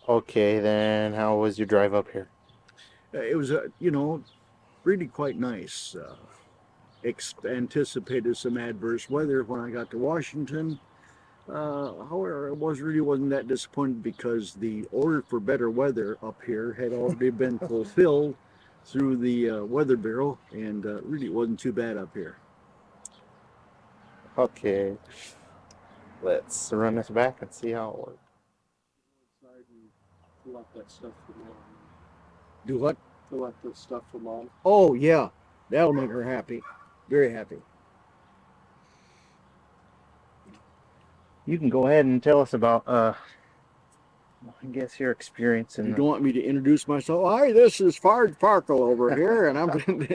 Okay, then how was your drive up here? It was, really quite nice. Anticipated some adverse weather when I got to Washington. However, I wasn't that disappointed because the order for better weather up here had already been fulfilled through the Weather Bureau, and really wasn't too bad up here. Okay, let's run this back and see how it works. Inside and fill out that stuff for mom. Do what? Fill out the stuff for mom. Oh yeah, that'll make her happy, very happy. You can go ahead and tell us about, I guess your experience in You the. don't want me to introduce myself? Hi, this is Fard Farkle over here, and I'm.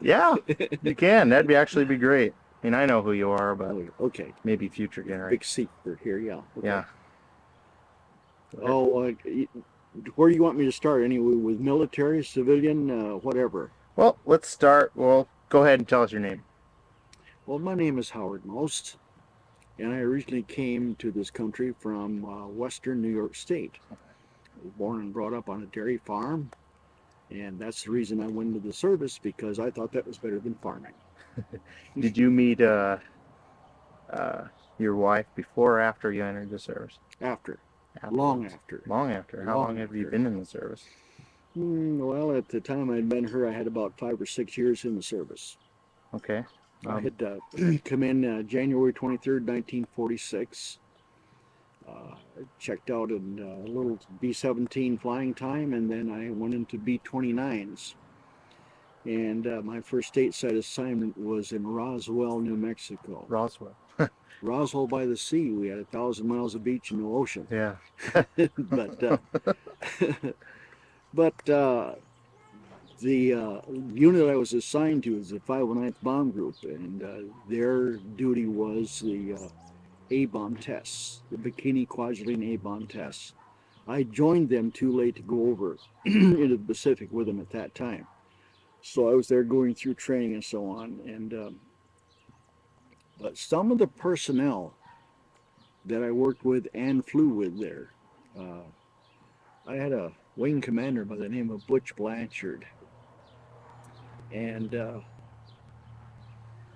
Yeah, you can. That'd be actually be great. I mean, I know who you are, but Oh, okay, maybe future big generations. secret here. Yeah. Okay. Yeah. Oh, where do you want me to start? Anyway, with military, civilian, whatever. Well, let's start. Well, go ahead and tell us your name. Well, my name is Howard Most, and I originally came to this country from western New York State. I was born and brought up on a dairy farm, and that's the reason I went into the service because I thought that was better than farming. Did you meet uh, your wife before or after you entered the service? After, long Afterwards. after, Long after. How long long have you after. been in the service? Well, at the time I'd met her, I had about 5 or 6 years in the service. Okay. I Um, had come in January 23rd, 1946. Checked out in a little B-17 flying time, and then I went into B-29s. And my first stateside assignment was in Roswell, New Mexico. Roswell. Roswell by the sea. We had 1,000 miles of beach and no ocean. Yeah. but but the unit I was assigned to was the 509th Bomb Group, and their duty was the A-bomb tests, the Bikini Kwajalein A-bomb tests. I joined them too late to go over into the Pacific with them at that time. So I was there going through training and so on. And but some of the personnel that I worked with and flew with there, uh, I had a wing commander by the name of Butch Blanchard, and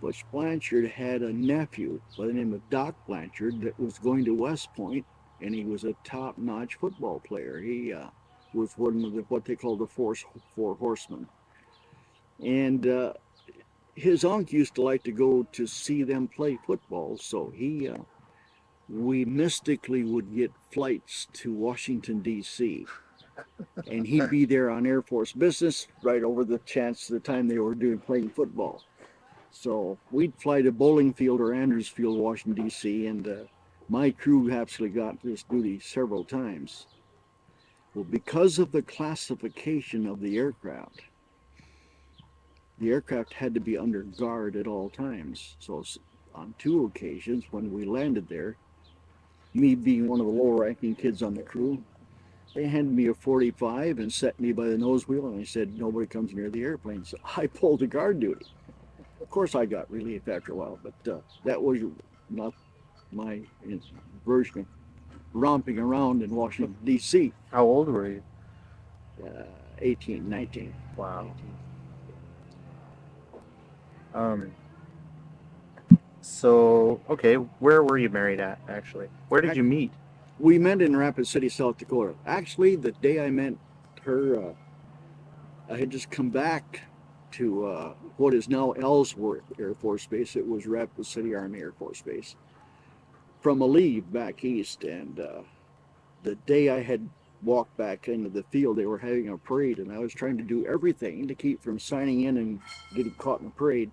Butch Blanchard had a nephew by the name of Doc Blanchard that was going to West Point, and he was a top-notch football player. He was one of what they call the Four Horsemen, and his uncle used to like to go to see them play football, so we mystically would get flights to Washington D.C. and he'd be there on Air Force business right over the chance the time they were doing playing football. So we'd fly to Bowling Field or Andrews Field, Washington D.C., and my crew actually got this duty several times. Well, because of the classification of the aircraft had to be under guard at all times. So on 2 occasions when we landed there, me being one of the lower ranking kids on the crew, they handed me a 45 and set me by the nose wheel, and they said nobody comes near the airplane. So I pulled the guard duty. Of course, I got relief after a while, but that was not my version of romping around in Washington D.C. How old were you? 18, 19, Wow. 19. Um, so, okay, where were you married at, actually? Where did you meet? We met in Rapid City, South Dakota. Actually, the day I met her, I had just come back to what is now Ellsworth Air Force Base. It was Rapid City Army Air Force Base from a leave back east. And the day I had walked back into the field, they were having a parade, and I was trying to do everything to keep from signing in and getting caught in the parade.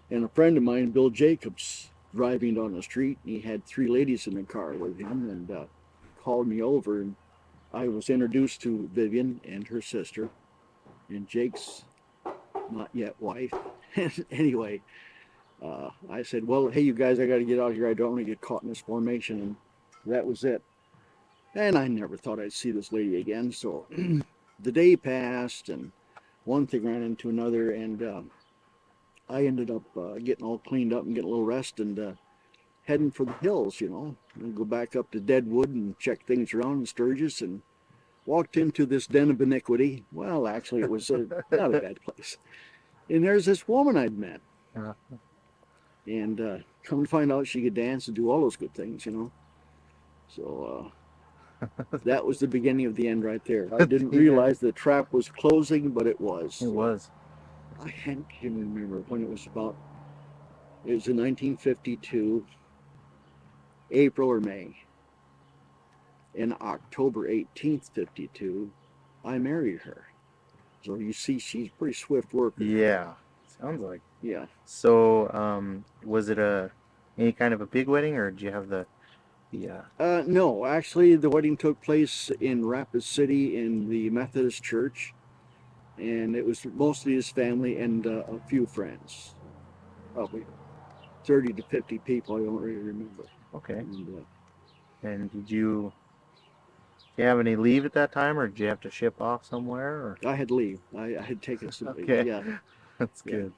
And a friend of mine, Bill Jacobs, driving down the street, and he had 3 ladies in the car with him, and called me over, and I was introduced to Vivian and her sister, and Jake's not yet wife. Anyway, I said, "Well, hey, you guys, I got to get out here. I don't want to get caught in this formation." And that was it. And I never thought I'd see this lady again. So the day passed, and one thing ran into another, and I ended up getting all cleaned up and getting a little rest, and heading for the hills, you know, and go back up to Deadwood and check things around in Sturgis, and walked into this den of iniquity. Well, actually, it was not a bad place. And there's this woman I'd met, Uh, and come to find out she could dance and do all those good things, you know. So that was the beginning of the end right there. I didn't Yeah. realize the trap was closing, but it was. it was. I can't even remember when it was about. It was in 1952, April or May. In October 18th, 52, I married her. So you see, she's a pretty swift worker. Yeah. Sounds like. Yeah. So, was it any kind of a big wedding, or did you have the No, actually, the wedding took place in Rapid City in the Methodist Church, and it was mostly his family and a few friends, probably 30 to 50 people. I don't really remember. okay? And, And did you have any leave at that time, or did you have to ship off somewhere? Or I had leave. I had taken some leave. okay, Yeah, that's yeah. good.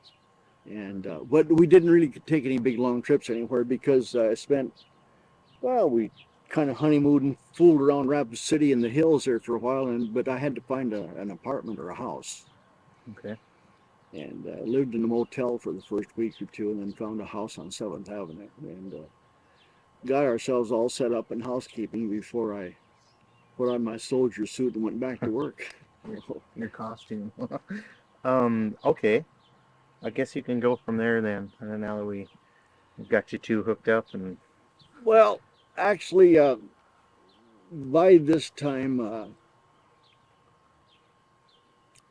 And but we didn't really take any big long trips anywhere because I spent. Well, we kind of honeymooned and fooled around Rapid City in the hills there for a while, but I had to find an apartment or a house. Okay. And lived in a motel for the first week or two, and then found a house on 7th Avenue, and got ourselves all set up in housekeeping before I put on my soldier suit and went back to work. Your costume. Okay. I guess you can go from there then. And now that we've got you two hooked up, and Well, actually, by this time,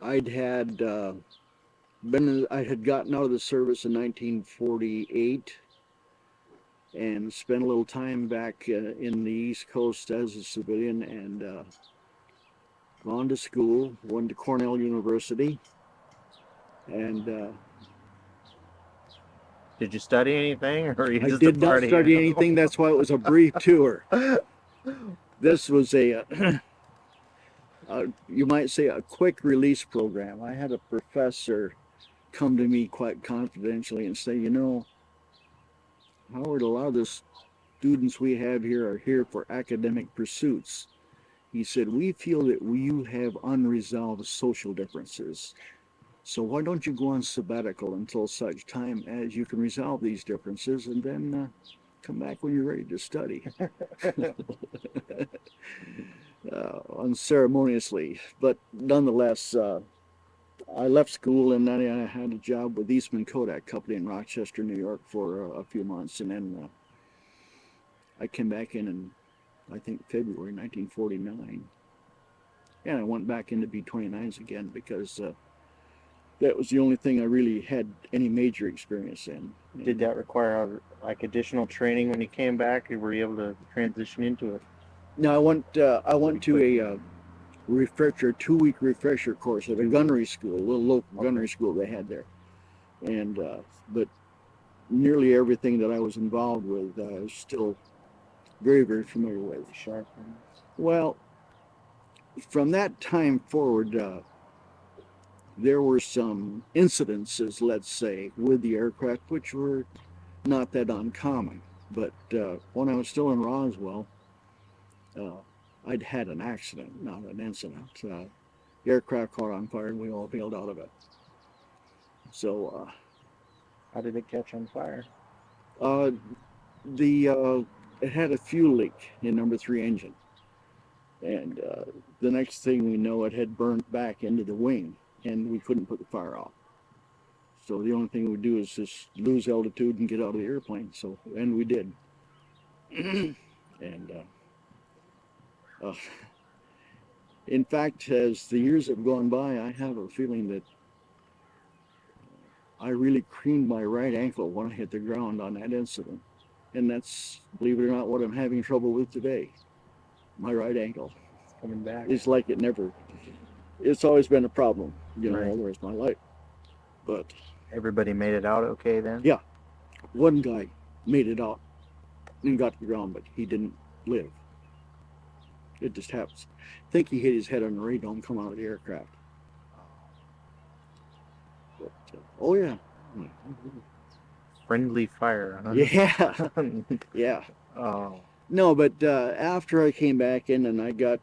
I'd had I had gotten out of the service in 1948 and spent a little time back in the East Coast as a civilian, and gone to school, went to Cornell University, and did you study anything, or were you I just did a not party study animal? anything. That's why it was a brief tour. This was a, you might say, a quick release program. I had a professor come to me quite confidentially and say, you know, Howard, a lot of the students we have here are here for academic pursuits. He said, we feel that you have unresolved social differences. So why don't you go on sabbatical until such time as you can resolve these differences, and then come back when you're ready to study. Unceremoniously, but nonetheless, I left school, and then I had a job with Eastman Kodak Company in Rochester, New York for a few months, and then I came back in I think February 1949, and I went back into B-29s again because that was the only thing I really had any major experience in. Did that require like additional training when you came back, or were you able to transition into it? No, I went to a refresher, 2-week refresher course at a gunnery school, a little local gunnery school they had there. And but nearly everything that I was involved with, I was still very, very familiar with. Sharp. Well, from that time forward, there were some incidences, let's say, with the aircraft, which were not that uncommon. But when I was still in Roswell, I'd had an accident, not an incident. The aircraft caught on fire, and we all bailed out of it. So How did it catch on fire? it had a fuel leak in number 3 engine, and the next thing we know, it had burned back into the wing, and we couldn't put the fire out. So the only thing we do is just lose altitude and get out of the airplane. So, and we did. And in fact, as the years have gone by, I have a feeling that I really creamed my right ankle when I hit the ground on that incident. And that's, believe it or not, what I'm having trouble with today. My right ankle. It's coming back. It's like it's always been a problem, you know, Right. all the rest of my life. But Everybody made it out okay then? yeah, one guy made it out and got to the ground, but he didn't live. It just happens. I think he hit his head on the radome come out of the aircraft. But, oh yeah. Friendly fire, huh? Yeah, yeah. Oh, No, but after I came back in and I got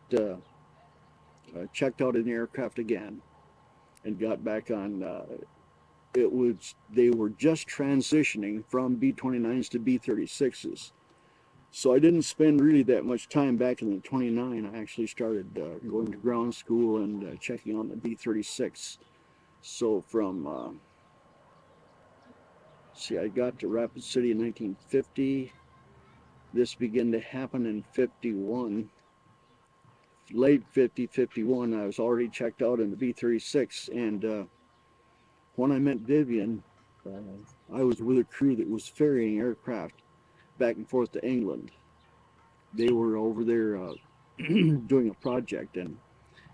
checked out in the aircraft again and got back on, they were just transitioning from B-29s to B-36s. So I didn't spend really that much time back in the 29. I actually started going to ground school and checking on the B-36. So from, see, I got to Rapid City in 1950. This began to happen in 51. Late 50, 51, I was already checked out in the B-36. And when I met Vivian, I was with a crew that was ferrying aircraft back and forth to England. They were over there doing a project, and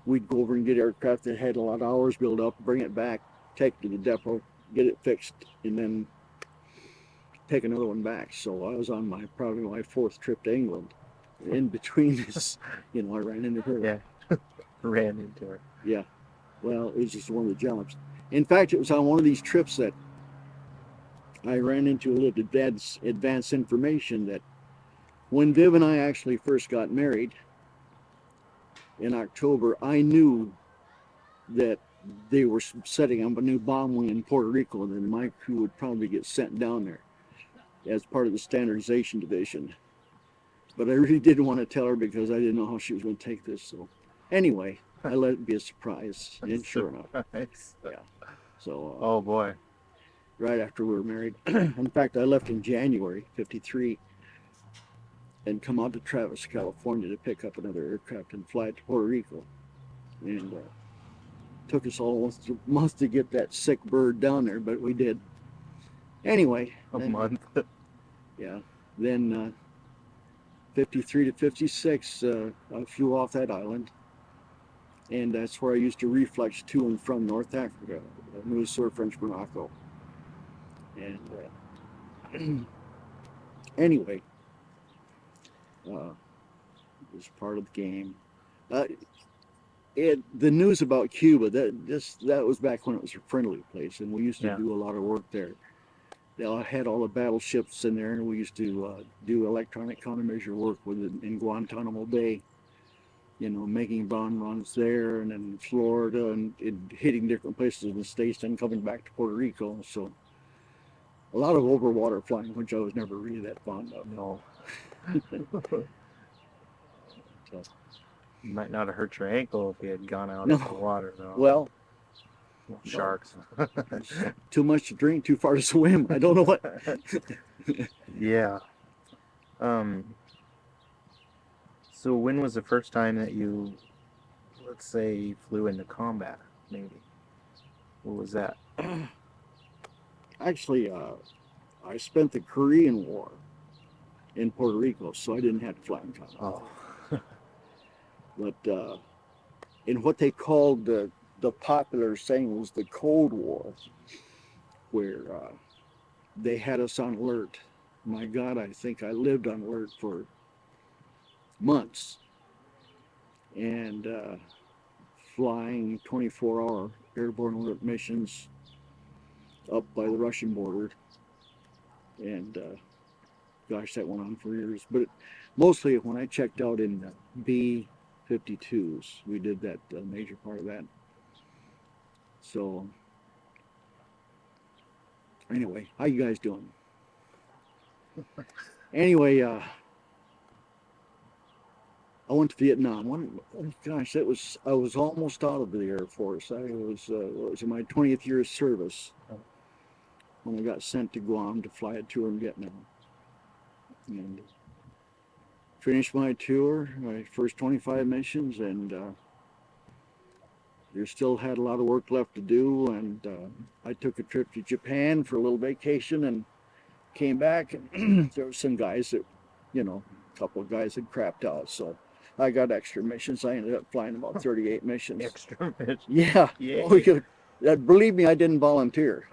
we'd go over and get aircraft that had a lot of hours built up, bring it back, take it to the depot, get it fixed, and then take another one back. So I was on probably my fourth trip to England. In between this, I ran into her. yeah. Ran into her. Yeah. Well, it was just one of the jobs. In fact, it was on one of these trips that I ran into a little advanced information that when Viv and I actually first got married in October, I knew that they were setting up a new bomb wing in Puerto Rico, and then my crew would probably get sent down there as part of the standardization division. But I really didn't want to tell her because I didn't know how she was going to take this. So anyway, I let it be a surprise, and sure enough, Surprise. yeah. So Oh boy. right after we were married, in fact, I left in January '53 and come out to Travis, California to pick up another aircraft and fly it to Puerto Rico. And took us almost a month to get that sick bird down there, but we did. Anyway, A month. yeah. Then 53 to 56, I flew off that island. And that's where I used to reflex to and from North Africa, Musur, French Morocco. And anyway, it was part of the game. The news about Cuba, that was back when it was a friendly place, and we used to Yeah. do a lot of work there. They all had all the battleships in there, and we used to do electronic countermeasure work with it in Guantanamo Bay. Making bomb runs there, and then Florida, and hitting different places in the States, and coming back to Puerto Rico. So a lot of overwater flying, which I was never really that fond of. No. So, You might not have hurt your ankle if you had gone out No. in the water, though. well, Sharks. too much to drink, too far to swim. I don't know what. Yeah. So when was the first time that you, let's say, flew into combat, maybe? What was that? Actually, I spent the Korean War in Puerto Rico, so I didn't have to fly in combat. Oh. But in what they called the popular saying was the Cold War, where they had us on alert. My God, I think I lived on alert for months, and flying 24-hour airborne alert missions up by the Russian border, and gosh, that went on for years. But mostly when I checked out in B-52s, we did that major part of that. So anyway, how you guys doing? Anyway, I went to Vietnam. Gosh, I was almost out of the Air Force. I was in my 20th year of service when I got sent to Guam to fly a tour in Vietnam. And finished my tour, my first 25 missions, and there still had a lot of work left to do. And I took a trip to Japan for a little vacation and came back. And there were some guys that, a couple of guys had crapped out. So I got extra missions. I ended up flying about 38 missions. Extra mission. Yeah. Yay. Oh, believe me, I didn't volunteer.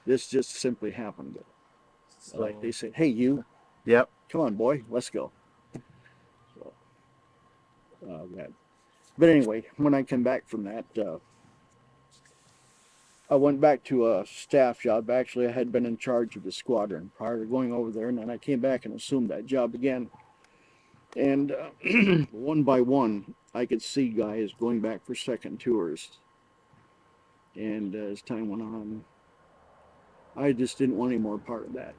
This just simply happened. So, Like they said, hey, you, yep. come on, boy, let's go. So, but anyway, when I come back from that, I went back to a staff job. Actually, I had been in charge of the squadron prior to going over there, and then I came back and assumed that job again. And one by one, I could see guys going back for second tours. And as time went on, I just didn't want any more part of that.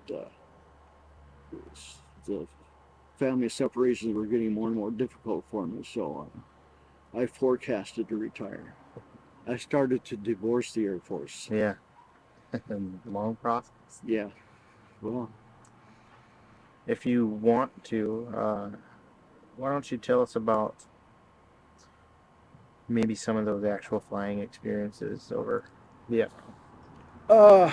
The family separations were getting more and more difficult for me, so I forecasted to retire. I started to divorce the Air Force. Yeah. Long process. Yeah. Well, If you want to, why don't you tell us about maybe some of those actual flying experiences over? Yeah. uh,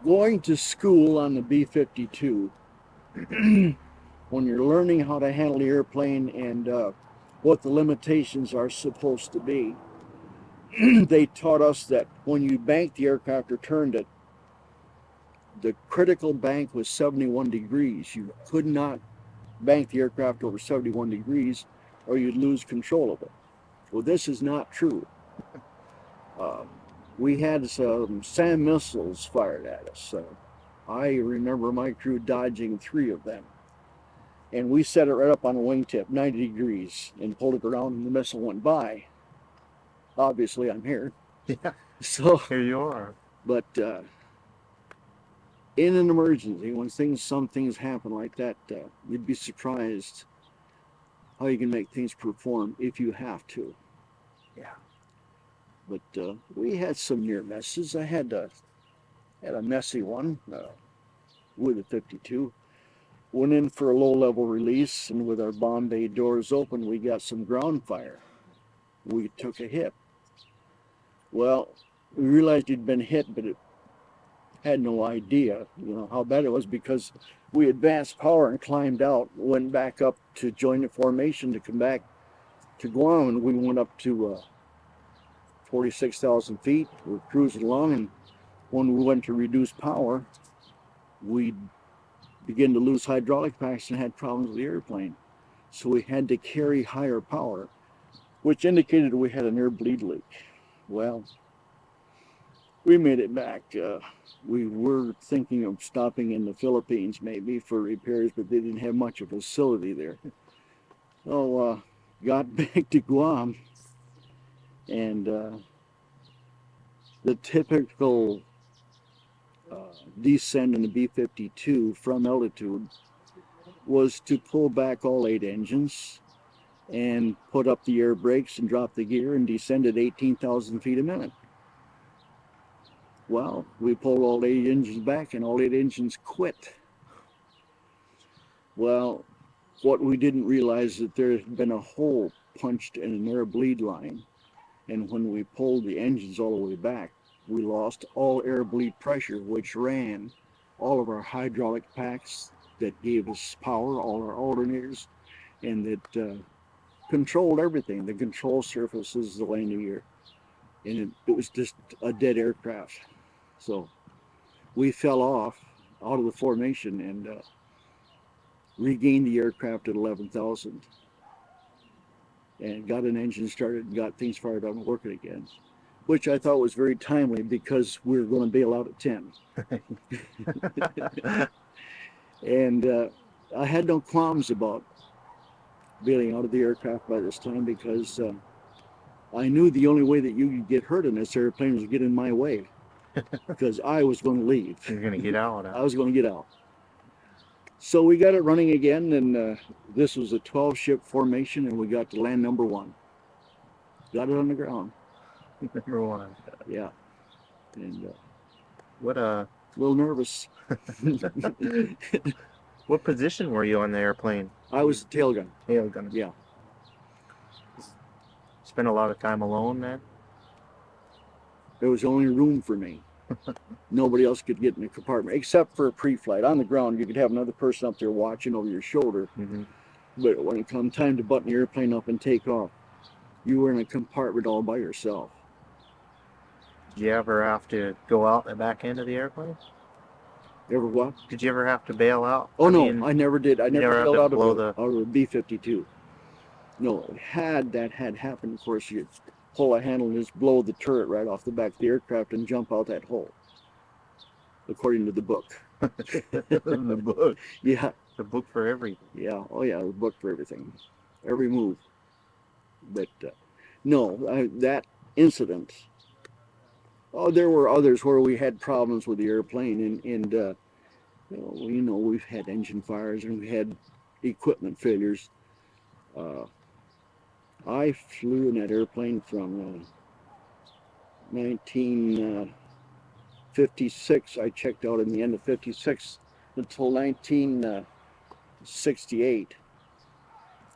going to school on the B-52, when you're learning how to handle the airplane and what the limitations are supposed to be, they taught us that when you banked the aircraft or turned it, the critical bank was 71 degrees. You could not bank the aircraft over 71 degrees or you'd lose control of it. Well, this is not true. We had some SAM missiles fired at us. I remember my crew dodging 3 of them. And we set it right up on a wingtip, 90 degrees, and pulled it around and the missile went by. Obviously, I'm here. Yeah. So, Here you are. but in an emergency, when some things happen like that, you'd be surprised how you can make things perform if you have to. Yeah. But we had some near misses. I had a messy one with a 52. Went in for a low-level release, and with our bomb bay doors open, we got some ground fire. We took a hit. Well, we realized you'd been hit, but it had no idea, how bad it was, because we advanced power and climbed out, went back up to join the formation to come back to Guam, and we went up to 46,000 feet. We're cruising along, and when we went to reduce power, we began to lose hydraulic packs and had problems with the airplane. So we had to carry higher power, which indicated we had an air bleed leak. Well, we made it back. We were thinking of stopping in the Philippines maybe for repairs, but they didn't have much of a facility there. So got back to Guam, and the typical descent in the B-52 from altitude was to pull back all 8 engines and put up the air brakes and drop the gear and descend at 18,000 feet a minute. Well, we pulled all 8 engines back and all 8 engines quit. Well, what we didn't realize is that there had been a hole punched in an air bleed line, and when we pulled the engines all the way back, we lost all air bleed pressure, which ran all of our hydraulic packs that gave us power, all our alternators, and that controlled everything, the control surfaces, the landing gear. And it was just a dead aircraft. So we fell off out of the formation and regained the aircraft at 11,000 and got an engine started and got things fired up and working again, which I thought was very timely because we were going to bail out at 10. And I had no qualms about bailing out of the aircraft by this time because I knew the only way that you could get hurt in this airplane was to get in my way, because I was going to leave. You're going to get out. I was going to get out. So we got it running again, and this was a 12-ship formation, and we got to land number 1. Got it on the ground. Number 1. Yeah. And What a little nervous. What position were you on the airplane? I was the tail gun. Tail gun. Yeah. Spent a lot of time alone then? There was only room for me. Nobody else could get in the compartment except for a pre-flight. On the ground, you could have another person up there watching over your shoulder. Mm-hmm. But when it come time to button the airplane up and take off, you were in a compartment all by yourself. Did you ever have to go out the back end of the airplane? Ever what? Did you ever have to bail out? Oh, no, I never did. I never bailed out of a B-52. No, had that happened, of course, pull a handle and just blow the turret right off the back of the aircraft and jump out that hole, according to the book. The book. Yeah, The book for everything. yeah, oh yeah, the book for everything, every move. But no, that incident. Oh, there were others where we had problems with the airplane, and you know, we've had engine fires and we had equipment failures. Uh, I flew in that airplane from 1956. I checked out in the end of '56 until 1968,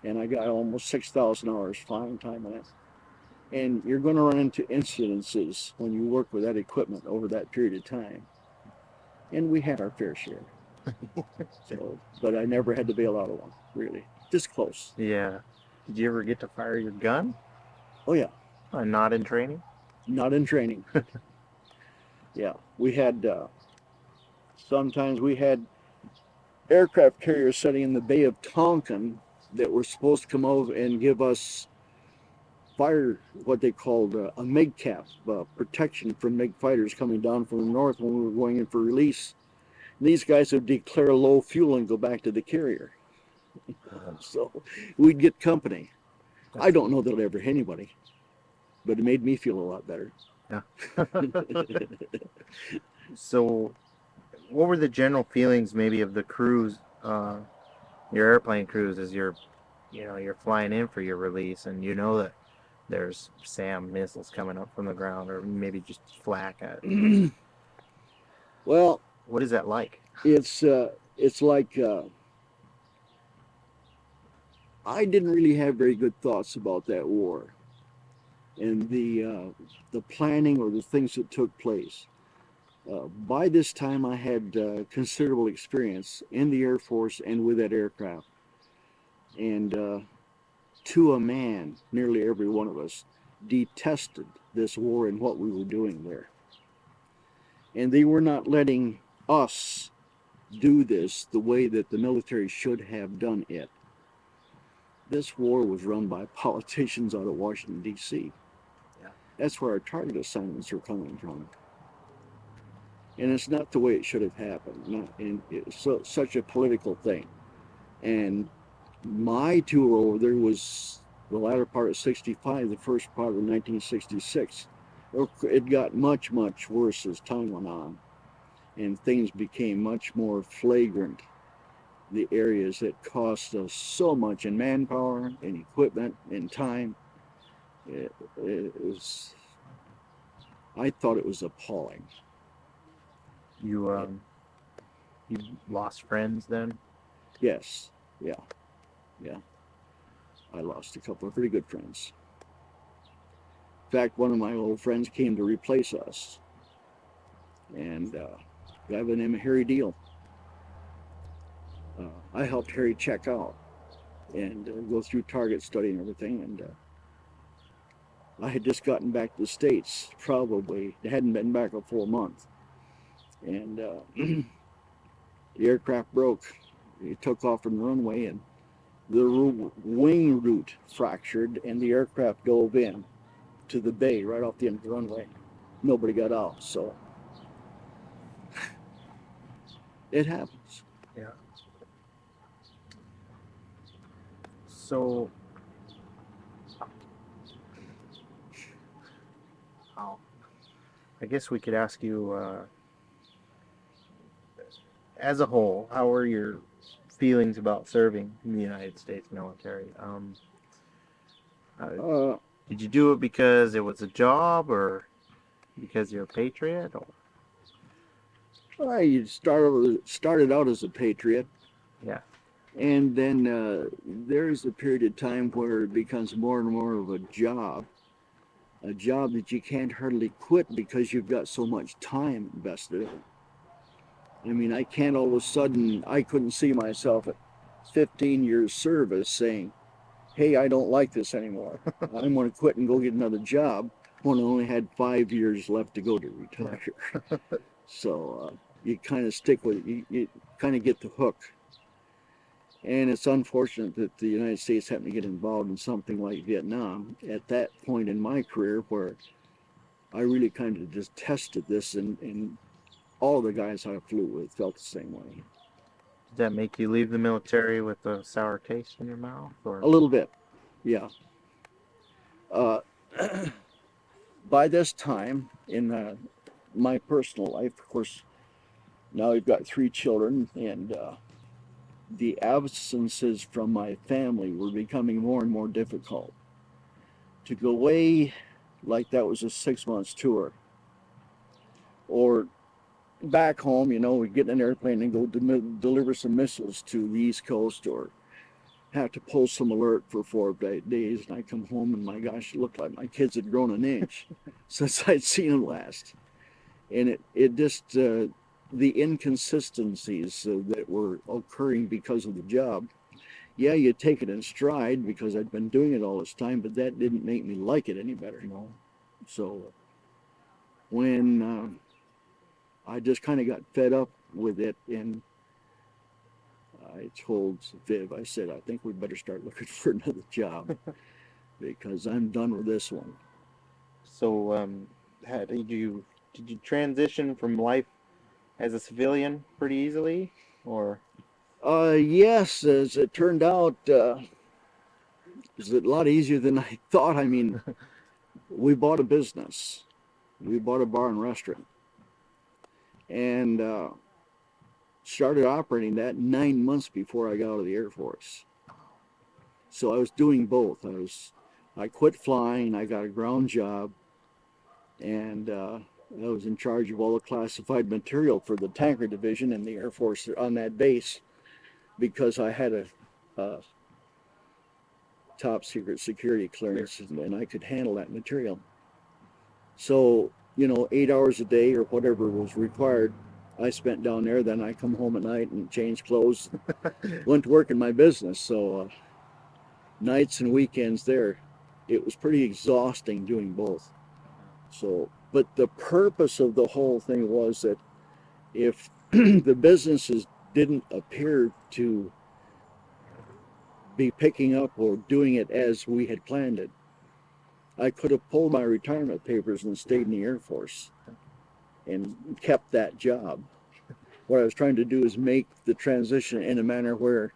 and I got almost 6,000 hours flying time on it. And you're going to run into incidences when you work with that equipment over that period of time. And we had our fair share. So, but I never had to bail out of one, really. Just close. Yeah. Did you ever get to fire your gun? Oh yeah, Not in training? not in training. Yeah, we had, sometimes we had aircraft carriers sitting in the Bay of Tonkin that were supposed to come over and give us fire, what they called a MiG cap, protection from MiG fighters coming down from the north when we were going in for release. These guys would declare low fuel and go back to the carrier. So we'd get company. I don't know that it'll ever hit anybody, but it made me feel a lot better. Yeah. So, what were the general feelings maybe of the crews, your airplane crews, as you're flying in for your release, and you know that there's SAM missiles coming up from the ground, or maybe just flak at. Well, What is that like? it's like I didn't really have very good thoughts about that war and the planning or the things that took place. By this time, I had considerable experience in the Air Force and with that aircraft, and to a man, nearly every one of us detested this war and what we were doing there. And they were not letting us do this the way that the military should have done it. This war was run by politicians out of Washington, D.C. Yeah. That's where our target assignments are coming from. And it's not the way it should have happened. It's such a political thing. And my tour over there was the latter part of '65, the first part of 1966. It got much, much worse as time went on, and things became much more flagrant. The areas that cost us so much in manpower, in equipment, in time, it was, I thought it was appalling. You lost friends then? Yes, yeah. I lost a couple of pretty good friends. In fact, one of my old friends came to replace us, and a guy by the name of Harry Deal. I helped Harry check out and go through target study and everything, and I had just gotten back to the States, probably hadn't been back a full month, and the aircraft broke. It took off from the runway, and the wing root fractured, and the aircraft dove in to the bay right off the end of the runway. Nobody got out, so it happens. Yeah. So, I guess we could ask you, as a whole, how were your feelings about serving in the United States military? Did you do it because it was a job, or because you're a patriot? Or... I started out as a patriot. Yeah. And then there's a period of time where it becomes more and more of a job that you can't hardly quit because you've got so much time invested in it. I mean, I can't all of a sudden, I couldn't see myself at 15 years service saying, hey, I don't like this anymore. I'm going to quit and go get another job when I only had 5 years left to go to retire. So you kind of stick with it. You kind of get the hook. And it's unfortunate that the United States happened to get involved in something like Vietnam at that point in my career where I really kind of just tested this, and all the guys I flew with felt the same way. Did that make you leave the military with a sour taste in your mouth, or? A little bit, yeah. Uh, by this time in my personal life, of course, now I've got 3 children, and the absences from my family were becoming more and more difficult. To go away like that was a 6 months tour, or back home, we'd get in an airplane and go deliver some missiles to the East Coast, or have to post some alert for 4 days, and I come home and my gosh, it looked like my kids had grown an inch since I'd seen them last. And it just the inconsistencies that were occurring because of the job. Yeah, you take it in stride because I'd been doing it all this time, but that didn't make me like it any better. So when I just kind of got fed up with it, and I told Viv, I said, I think we better start looking for another job because I'm done with this one. So, how did you transition from life as a civilian pretty easily, or? Yes, as it turned out, it was a lot easier than I thought. I mean, we bought a business. We bought a bar and restaurant, and started operating that 9 months before I got out of the Air Force. So I was doing both. I quit flying. I got a ground job, and I was in charge of all the classified material for the tanker division in the Air Force on that base because I had a top secret security clearance, and I could handle that material. So, 8 hours a day or whatever was required, I spent down there. Then I come home at night and changed clothes, went to work in my business. So nights and weekends there, it was pretty exhausting doing both. So, but the purpose of the whole thing was that if the businesses didn't appear to be picking up or doing it as we had planned it, I could have pulled my retirement papers and stayed in the Air Force and kept that job. What I was trying to do is make the transition in a manner where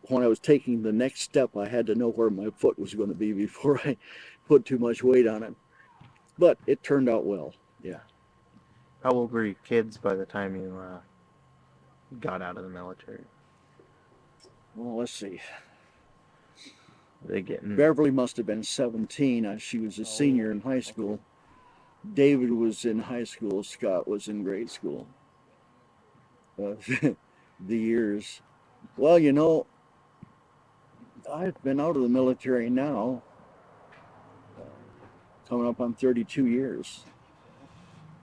when I was taking the next step, I had to know where my foot was going to be before I put too much weight on it. But it turned out well. Yeah. How old were your kids by the time you got out of the military? Well, let's see. Were they getting? Beverly must have been 17. She was a senior in high school. David was in high school. Scott was in grade school. The years. Well, I've been out of the military now, coming up on 32 years.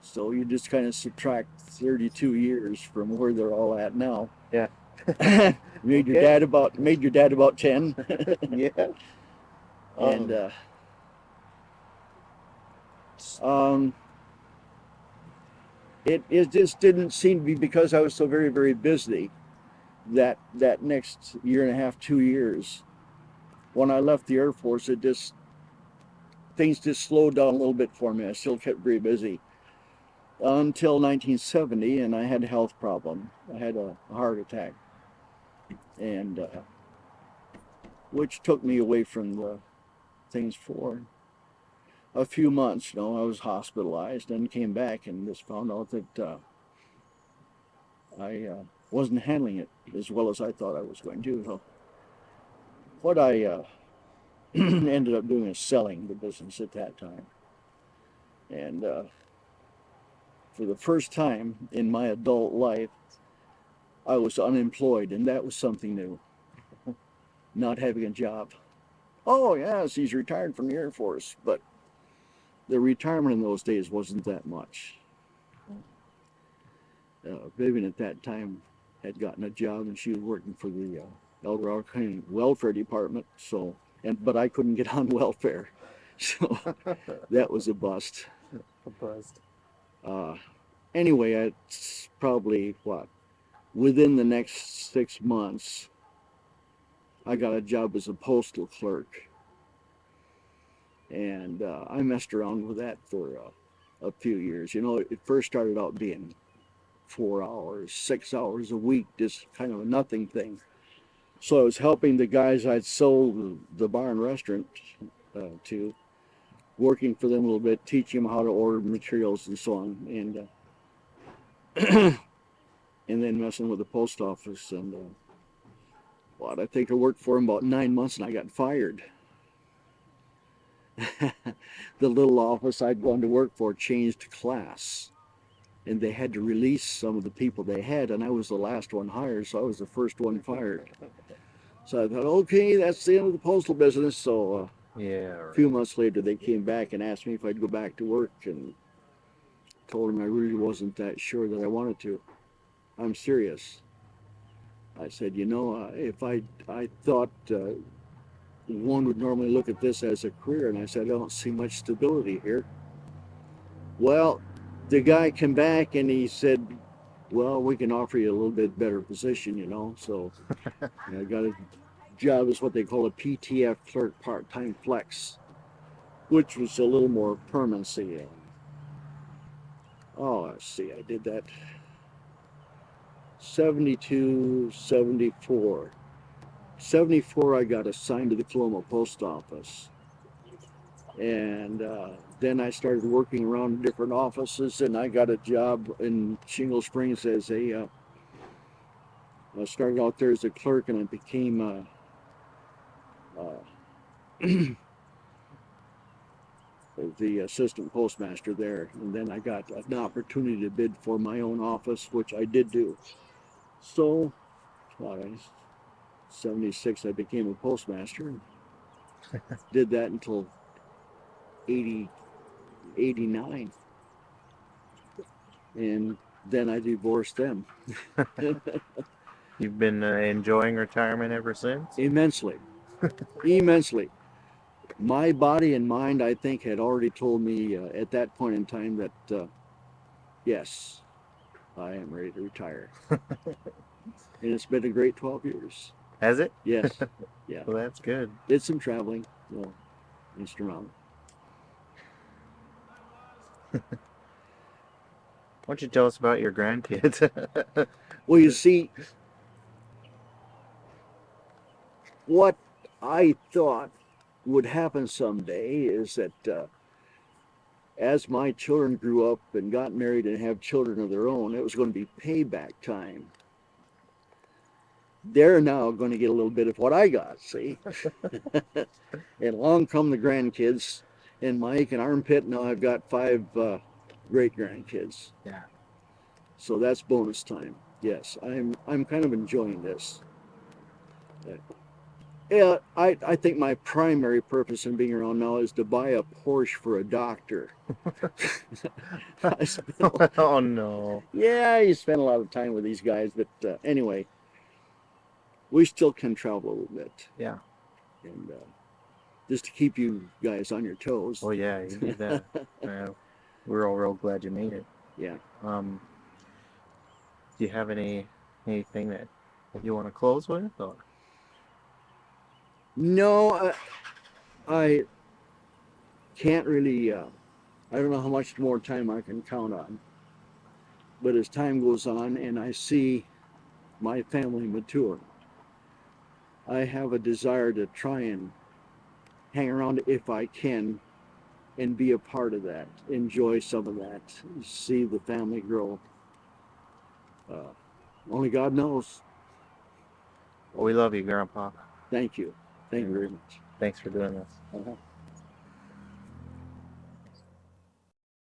So you just kind of subtract 32 years from where they're all at now. Yeah. made your dad about 10. Yeah. And it just didn't seem to be, because I was so very, very busy, that next year and a half, 2 years, when I left the Air Force, things just slowed down a little bit for me. I still kept very busy until 1970, and I had a health problem. I had a heart attack, and which took me away from the things for a few months. I was hospitalized and came back and just found out that I wasn't handling it as well as I thought I was going to. So what I ended up doing is selling the business at that time. And for the first time in my adult life, I was unemployed, and that was something new. Not having a job. Oh, yes, he's retired from the Air Force, but the retirement in those days wasn't that much. Vivian at that time had gotten a job, and she was working for the El Dorado County Welfare Department. But I couldn't get on welfare, so that was a bust. A bust. Anyway, it's probably within the next 6 months, I got a job as a postal clerk. And I messed around with that for a few years. You know, it first started out being 4 hours, 6 hours a week, just kind of a nothing thing. So I was helping the guys I'd sold the bar and restaurant to, working for them a little bit, teaching them how to order materials and so on, and and then messing with the post office. And what, I think I worked for them about 9 months, and I got fired. The little office I'd gone to work for changed class, and they had to release some of the people they had, and I was the last one hired, so I was the first one fired. So I thought, okay, that's the end of the postal business. So Yeah. a few months later, they came back and asked me if I'd go back to work, and told them I really wasn't that sure that I wanted to. I'm serious. I said, you know, if I thought one would normally look at this as a career, and I said, I don't see much stability here. Well, the guy came back and he said, well, we can offer you a little bit better position, you know. So I got a job as what they call a PTF clerk, part-time flex, which was a little more permanency. Oh, let's see, I did that 72, 74. 74, I got assigned to the Coloma Post Office. And then I started working around different offices, and I got a job in Shingle Springs as a, I started out there as a clerk, and I became the assistant postmaster there. And then I got an opportunity to bid for my own office, which I did do. So, 76, I became a postmaster. Did that until 80, 89. And then I divorced them. You've been enjoying retirement ever since? Immensely. Immensely. My body and mind, I think, had already told me at that point in time that, yes, I am ready to retire. And it's been a great 12 years. Has it? Yes. Yeah. Well, that's good. Did some traveling. Well, messed around. Why don't you tell us about your grandkids? Well, you see, what I thought would happen someday is that as my children grew up and got married and have children of their own, it was going to be payback time. They're now going to get a little bit of what I got, see? And along come the grandkids, and Mike and Armpit. Now I've got 5 great grandkids. Yeah. So that's bonus time. Yes, I'm kind of enjoying this. Yeah, I think my primary purpose in being around now is to buy a Porsche for a doctor. Oh no. Yeah, you spend a lot of time with these guys, but anyway, we still can travel a little bit. Yeah. And just to keep you guys on your toes. Oh yeah, you did that. We're all real glad you made it. Yeah. Do you have anything that you want to close with? Or? No, I can't really. I don't know how much more time I can count on. But as time goes on and I see my family mature, I have a desire to try and hang around if I can and be a part of that, enjoy some of that, see the family grow. Only God knows. Well, we love you, Grandpa. Thank you. Thank you very much. Thanks for doing this. Uh-huh.